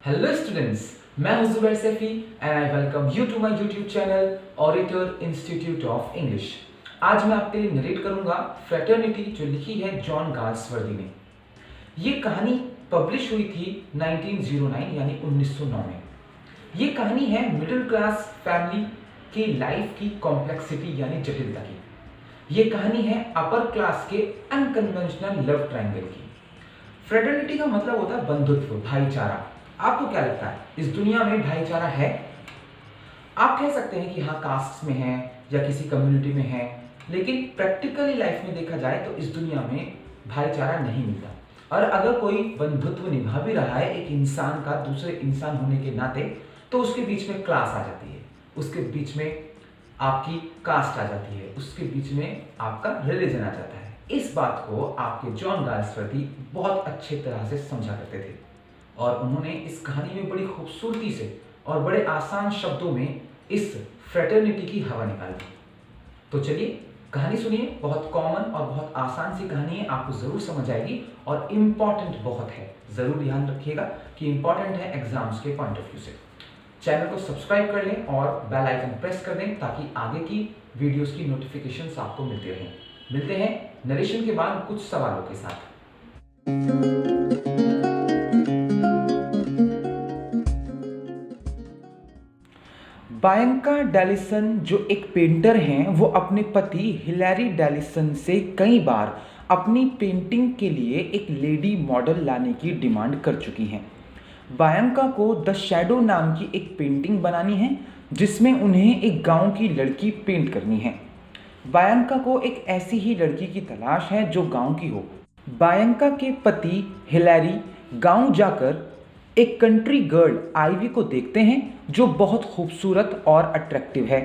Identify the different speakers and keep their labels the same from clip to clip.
Speaker 1: Hello students, मैं हूं Zubair Saifi and I welcome you to my YouTube channel auditor institute of English. आज मैं आपके लिए नरेट करूंगा फ्रेटर्निटी, जो लिखी है जॉन गाल्सवर्दी ने। ये कहानी पब्लिश हुई थी 1909 यानी 1909 में। ये कहानी है मिडिल क्लास फैमिली की लाइफ की कॉम्प्लेक्सिटी यानी जटिलता की। ये कहानी है अपर क्लास के अनकन्वेंशनल लव ट्रायंगल की। फ्रेटर्निटी का मतलब होता है बंधुत्व, भाईचारा। आपको क्या लगता है, इस दुनिया में भाईचारा है? आप कह सकते हैं कि हाँ, कास्ट में है या किसी कम्युनिटी में है, लेकिन प्रैक्टिकली लाइफ में देखा जाए तो इस दुनिया में भाईचारा नहीं मिलता। और अगर कोई बंधुत्व निभा भी रहा है एक इंसान का दूसरे इंसान होने के नाते, तो उसके बीच में क्लास आ जाती है, उसके बीच में आपकी कास्ट आ जाती है, उसके बीच में आपका रिलीजन आ जाता है। इस बात को आपके जॉन गाल्सवर्दी बहुत अच्छे तरह से समझा करते थे और उन्होंने इस कहानी में बड़ी खूबसूरती से और बड़े आसान शब्दों में इस फ्रेटर्निटी की हवा निकाल दी। तो चलिए कहानी सुनिए। बहुत कॉमन और बहुत आसान सी कहानी है, आपको जरूर समझ आएगी और इम्पॉर्टेंट बहुत है। जरूर ध्यान रखिएगा कि इंपॉर्टेंट है एग्जाम्स के पॉइंट ऑफ व्यू से। चैनल को सब्सक्राइब कर लें और बेल आइकन प्रेस कर दें ताकि आगे की वीडियोस की नोटिफिकेशंस आपको मिलते रहें। मिलते हैं नरेशन के बाद कुछ सवालों के साथ। बायंका डेलिसन जो एक पेंटर हैं, वो अपने पति हिलैरी डेलिसन से कई बार अपनी पेंटिंग के लिए एक लेडी मॉडल लाने की डिमांड कर चुकी हैं। बायंका को द शैडो नाम की एक पेंटिंग बनानी है जिसमें उन्हें एक गांव की लड़की पेंट करनी है। बायंका को एक ऐसी ही लड़की की तलाश है जो गांव की हो। बायंका के पति हिलैरी गांव जाकर एक कंट्री गर्ल आइवी को देखते हैं जो बहुत खूबसूरत और अट्रैक्टिव है।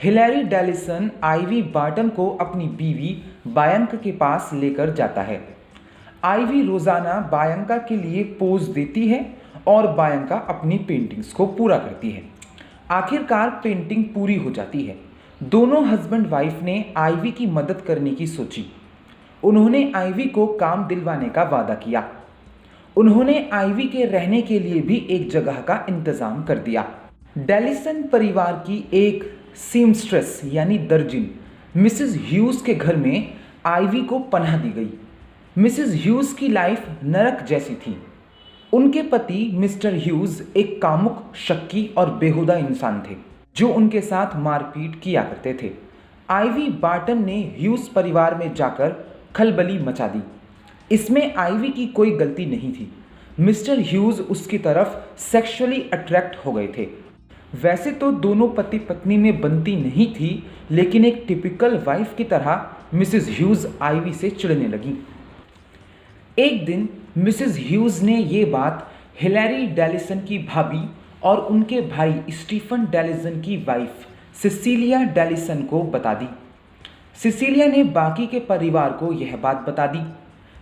Speaker 1: हिलैरी डेलिसन आइवी बार्टन को अपनी बीवी बायंका के पास लेकर जाता है। आइवी रोज़ाना बायंका के लिए पोज देती है और बायंका अपनी पेंटिंग्स को पूरा करती है। आखिरकार पेंटिंग पूरी हो जाती है। दोनों हस्बैंड वाइफ ने आइवी की मदद करने की सोची। उन्होंने आइवी को काम दिलवाने का वादा किया। उन्होंने आइवी के रहने के लिए भी एक जगह का इंतजाम कर दिया। डेलिसन परिवार की एक सीमस्ट्रेस यानी दर्जिन मिसेस ह्यूज के घर में आइवी को पनाह दी गई। मिसेस ह्यूज की लाइफ नरक जैसी थी। उनके पति मिस्टर ह्यूज एक कामुक, शक्की और बेहुदा इंसान थे जो उनके साथ मारपीट किया करते थे। आइवी बार्टन ने ह्यूज परिवार में जाकर खलबली मचा दी। इसमें आइवी की कोई गलती नहीं थी। मिस्टर ह्यूज उसकी तरफ सेक्सुअली अट्रैक्ट हो गए थे। वैसे तो दोनों पति पत्नी में बनती नहीं थी, लेकिन एक टिपिकल वाइफ की तरह मिसेस ह्यूज आइवी से चिढ़ने लगी। एक दिन मिसेस ह्यूज ने ये बात हिलैरी डेलिसन की भाभी और उनके भाई स्टीफन डेलिसन की वाइफ सिसिलिया डेलिसन को बता दी। सिसिलिया ने बाकी के परिवार को यह बात बता दी।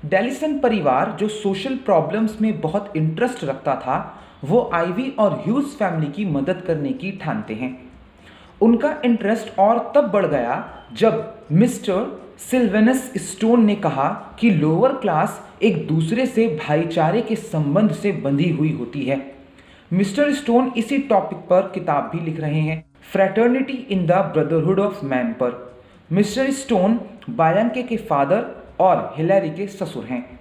Speaker 1: डेलिसन परिवार जो सोशल प्रॉब्लम्स में बहुत इंटरेस्ट रखता था, वो आइवी और ह्यूज फैमिली की मदद करने की ठानते हैं। उनका इंटरेस्ट और तब बढ़ गया जब मिस्टर सिल्वेनस स्टोन ने कहा कि लोअर क्लास एक दूसरे से भाईचारे के संबंध से बंधी हुई होती है। मिस्टर स्टोन इसी टॉपिक पर किताब भी लिख रहे हैं, fraternity in the brotherhood of man पर। मिस्टर स्टोन बायंका के फादर और हिलैरी के ससुर हैं।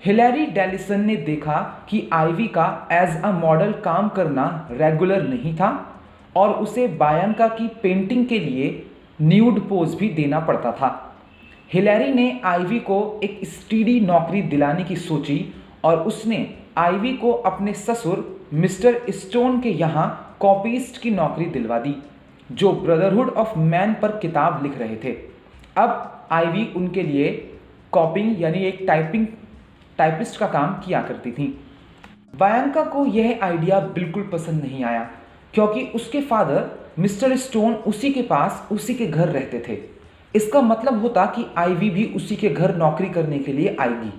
Speaker 1: हिलैरी डेलिसन ने देखा कि आइवी का एज अ मॉडल काम करना रेगुलर नहीं था और उसे बायंका की पेंटिंग के लिए न्यूड पोज भी देना पड़ता था। हिलैरी ने आइवी को एक स्टीडी नौकरी दिलाने की सोची और उसने आइवी को अपने ससुर मिस्टर स्टोन के यहाँ कॉपीस्ट की नौकरी दिलवा दी, जो ब्रदरहुड ऑफ मैन पर किताब लिख रहे थे। अब आइवी उनके लिए कॉपिंग यानी एक टाइपिस्ट का काम किया करती थी। बायंका को यह आइडिया बिल्कुल पसंद नहीं आया क्योंकि उसके फादर मिस्टर स्टोन उसी के पास उसी के घर रहते थे। इसका मतलब होता कि आइवी भी उसी के घर नौकरी करने के लिए आएगी।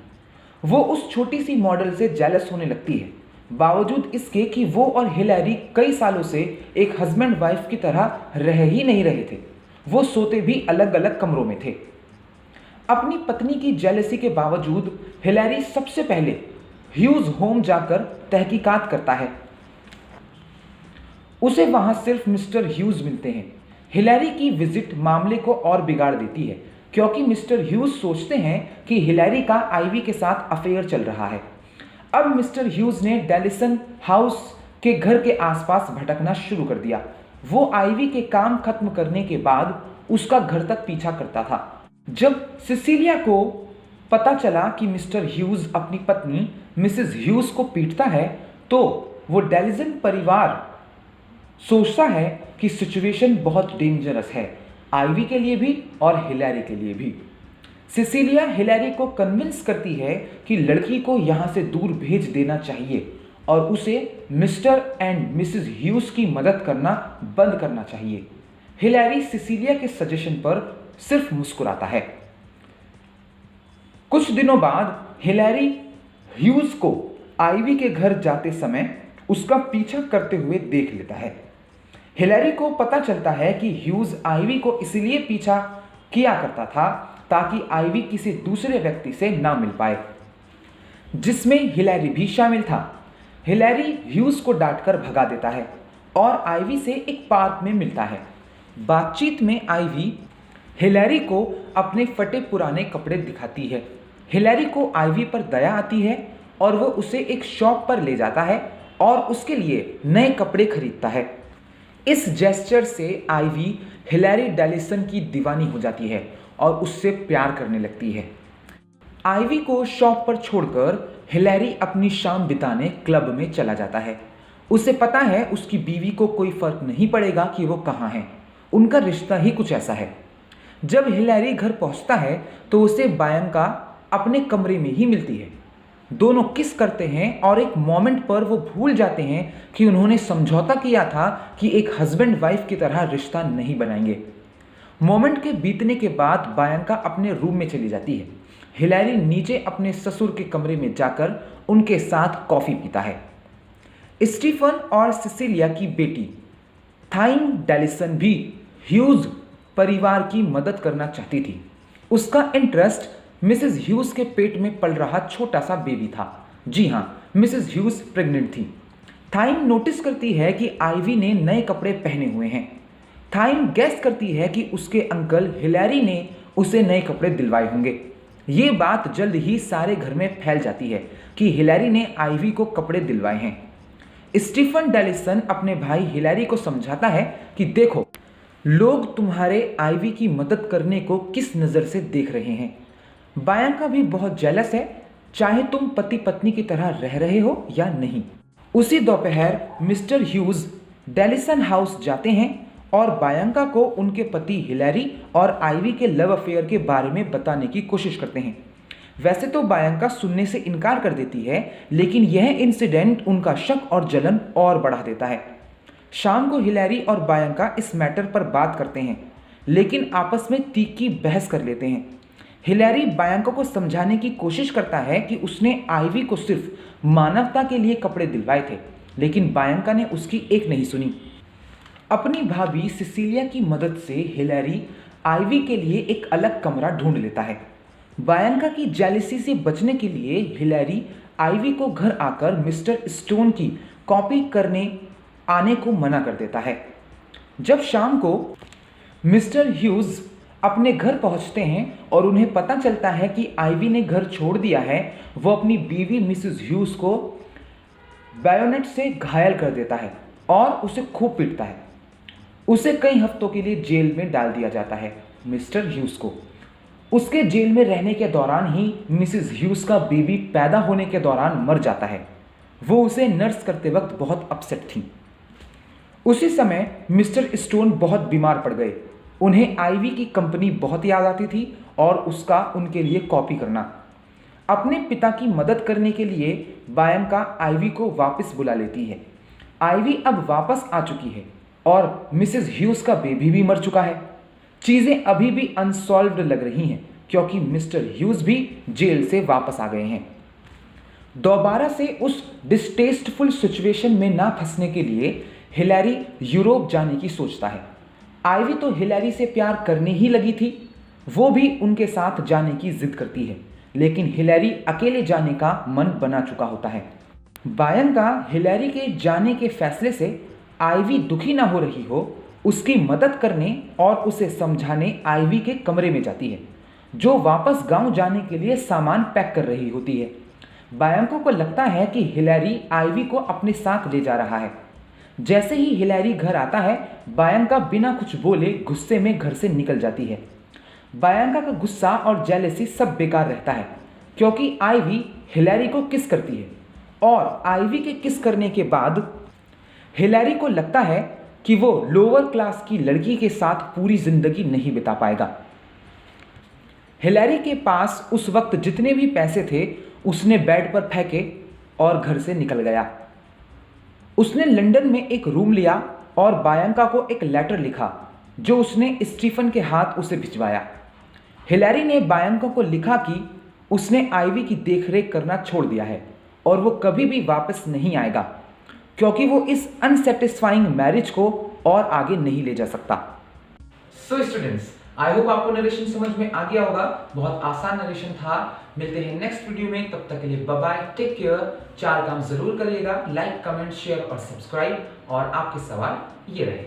Speaker 1: वो उस छोटी सी मॉडल से जेलस होने लगती है, बावजूद इसके कि वो और हिलैरी कई सालों से एक हस्बैंड वाइफ की तरह रह ही नहीं रहे थे। वो सोते भी अलग अलग कमरों में थे। अपनी पत्नी की जेलसी के बावजूद हिलैरी सबसे पहले ह्यूज होम जाकर तहकीकात करता है। उसे वहां सिर्फ मिस्टर ह्यूज मिलते हैं। हिलैरी की विजिट मामले को और बिगाड़ देती है, क्योंकि मिस्टर ह्यूज सोचते हैं कि हिलैरी का आइवी के साथ अफेयर चल रहा है। अब मिस्टर ह्यूज ने डेलिसन हाउस के घर के आसपास भटकना शुरू कर दिया। वो आइवी के काम खत्म करने के बाद उसका घर तक पीछा करता था। जब सिसिलिया को पता चला कि मिस्टर ह्यूज अपनी पत्नी मिसेस ह्यूज को पीटता है, तो वो डेलिसन परिवार सोचता है कि सिचुएशन बहुत डेंजरस है, आइवी के लिए भी और हिलैरी के लिए भी। सिसिलिया हिलैरी को कन्विंस करती है कि लड़की को यहाँ से दूर भेज देना चाहिए और उसे मिस्टर एंड मिसेस ह्यूज की मदद करना बंद करना चाहिए। हिलैरी सिसिलिया के सजेशन पर सिर्फ मुस्कुराता है। कुछ दिनों बाद हिलैरी ह्यूज को आइवी के घर जाते समय उसका पीछा करते हुए देख लेता है। हिलैरी को पता चलता है कि ह्यूज आइवी को इसलिए पीछा किया करता था ताकि आइवी किसी दूसरे व्यक्ति से ना मिल पाए, जिसमें हिलैरी भी शामिल था। हिलैरी ह्यूज को डांटकर भगा देता है और आइवी से एक पार्क में मिलता है। बातचीत में आइवी हिलैरी को अपने फटे पुराने कपड़े दिखाती है। हिलैरी को आइवी पर दया आती है और वो उसे एक शॉप पर ले जाता है और उसके लिए नए कपड़े खरीदता है। इस जेस्चर से आइवी हिलैरी डेलिसन की दीवानी हो जाती है और उससे प्यार करने लगती है। आइवी को शॉप पर छोड़कर हिलैरी अपनी शाम बिताने क्लब में चला जाता है। उसे पता है उसकी बीवी को कोई फर्क नहीं पड़ेगा कि वो कहाँ है, उनका रिश्ता ही कुछ ऐसा है। जब हिलैरी घर पहुंचता है तो उसे बायंका अपने कमरे में ही मिलती है। दोनों किस करते हैं और एक मोमेंट पर वो भूल जाते हैं कि उन्होंने समझौता किया था कि एक हस्बैंड वाइफ की तरह रिश्ता नहीं बनाएंगे। मोमेंट के बीतने के बाद बायंका अपने रूम में चली जाती है। हिलैरी नीचे अपने ससुर के कमरे में जाकर उनके साथ कॉफ़ी पीता है। स्टीफन और सिसिलिया की बेटी थाइन डेलिसन भी ह्यूज परिवार की मदद करना चाहती थी। उसका इंटरेस्ट मिसेस ह्यूज के पेट में पल रहा छोटा सा बेबी था। जी हाँ, मिसेस ह्यूज प्रेग्नेंट थी। थाइन नोटिस करती है कि आइवी ने नए कपड़े पहने हुए हैं। थाइन गैस करती है कि उसके अंकल हिलैरी ने उसे नए कपड़े दिलवाए होंगे। ये बात जल्द ही सारे घर में फैल जाती है कि हिलैरी ने आइवी को कपड़े दिलवाए हैं। स्टीफन डेलिसन अपने भाई हिलैरी को समझाता है कि देखो, लोग तुम्हारे आइवी की मदद करने को किस नज़र से देख रहे हैं। बायंका भी बहुत जेलस है, चाहे तुम पति पत्नी की तरह रह रहे हो या नहीं। उसी दोपहर मिस्टर ह्यूज डेलिसन हाउस जाते हैं और बायंका को उनके पति हिलैरी और आइवी के लव अफेयर के बारे में बताने की कोशिश करते हैं। वैसे तो बायंका सुनने से इनकार कर देती है, लेकिन यह इंसिडेंट उनका शक और जलन और बढ़ा देता है। शाम को हिलैरी और बायंका इस मैटर पर बात करते हैं, लेकिन आपस में तीखी बहस कर लेते हैं। हिलैरी बायंका को समझाने की कोशिश करता है कि उसने आइवी को सिर्फ मानवता के लिए कपड़े दिलवाए थे, लेकिन बायंका ने उसकी एक नहीं सुनी। अपनी भाभी सिसिलिया की मदद से हिलैरी आइवी के लिए एक अलग कमरा ढूंढ लेता है। बायंका की जेलसी से बचने के लिए हिलैरी आइवी को घर आकर मिस्टर स्टोन की कॉपी करने आने को मना कर देता है। जब शाम को मिस्टर ह्यूज अपने घर पहुंचते हैं और उन्हें पता चलता है कि आइवी ने घर छोड़ दिया है, वो अपनी बीवी मिसेस ह्यूज को बायोनेट से घायल कर देता है और उसे खूब पीटता है। उसे कई हफ्तों के लिए जेल में डाल दिया जाता है। मिस्टर ह्यूज को उसके जेल में रहने के दौरान ही मिसेस ह्यूज का बेबी पैदा होने के दौरान मर जाता है। वो उसे नर्स करते वक्त बहुत अपसेट थी। उसी समय मिस्टर स्टोन बहुत बीमार पड़ गए। उन्हें आइवी की कंपनी बहुत याद आती थी और उसका उनके लिए कॉपी करना। अपने पिता की मदद करने के लिए बायंका आइवी को वापस बुला लेती है। आइवी अब वापस आ चुकी है और मिसेस ह्यूज का बेबी भी मर चुका है। चीज़ें अभी भी अनसॉल्व्ड लग रही हैं क्योंकि मिस्टर ह्यूज भी जेल से वापस आ गए हैं। दोबारा से उस डिस्टेस्टफुल सिचुएशन में ना फंसने के लिए हिलैरी यूरोप जाने की सोचता है। आइवी तो हिलैरी से प्यार करने ही लगी थी, वो भी उनके साथ जाने की जिद करती है। लेकिन हिलैरी अकेले जाने का मन बना चुका होता है। बायंका हिलैरी के जाने के फैसले से आइवी दुखी ना हो रही हो, उसकी मदद करने और उसे समझाने आइवी के कमरे में जाती है, जो वापस गांव जाने के लिए सामान पैक कर रही होती है। बायंका को लगता है कि हिलैरी आइवी को अपने साथ ले जा रहा है। जैसे ही हिलैरी घर आता है, बायंका बिना कुछ बोले गुस्से में घर से निकल जाती है। बायंका का गुस्सा और जेलसी सब बेकार रहता है, क्योंकि आइवी हिलैरी को किस करती है और आइवी के किस करने के बाद हिलैरी को लगता है कि वो लोअर क्लास की लड़की के साथ पूरी जिंदगी नहीं बिता पाएगा। हिलैरी के पास उस वक्त जितने भी पैसे थे उसने बेड पर फेंके और घर से निकल गया। उसने लंदन में एक रूम लिया और बायंका को एक लेटर लिखा, जो उसने स्टीफन के हाथ उसे भिजवाया। हिलैरी ने बायंका को लिखा कि उसने आइवी की देखरेख करना छोड़ दिया है और वो कभी भी वापस नहीं आएगा, क्योंकि वो इस अनसेटिस्फाइंग मैरिज को और आगे नहीं ले जा सकता। सो स्टूडेंट्स, आई होप आपको नरेशन समझ में आ गया होगा। बहुत आसान नरेशन था। मिलते हैं नेक्स्ट वीडियो में, तब तक के लिए बाय बाय, टेक केयर। 4 काम जरूर करिएगा, लाइक, कमेंट, शेयर और सब्सक्राइब। और आपके सवाल ये रहे।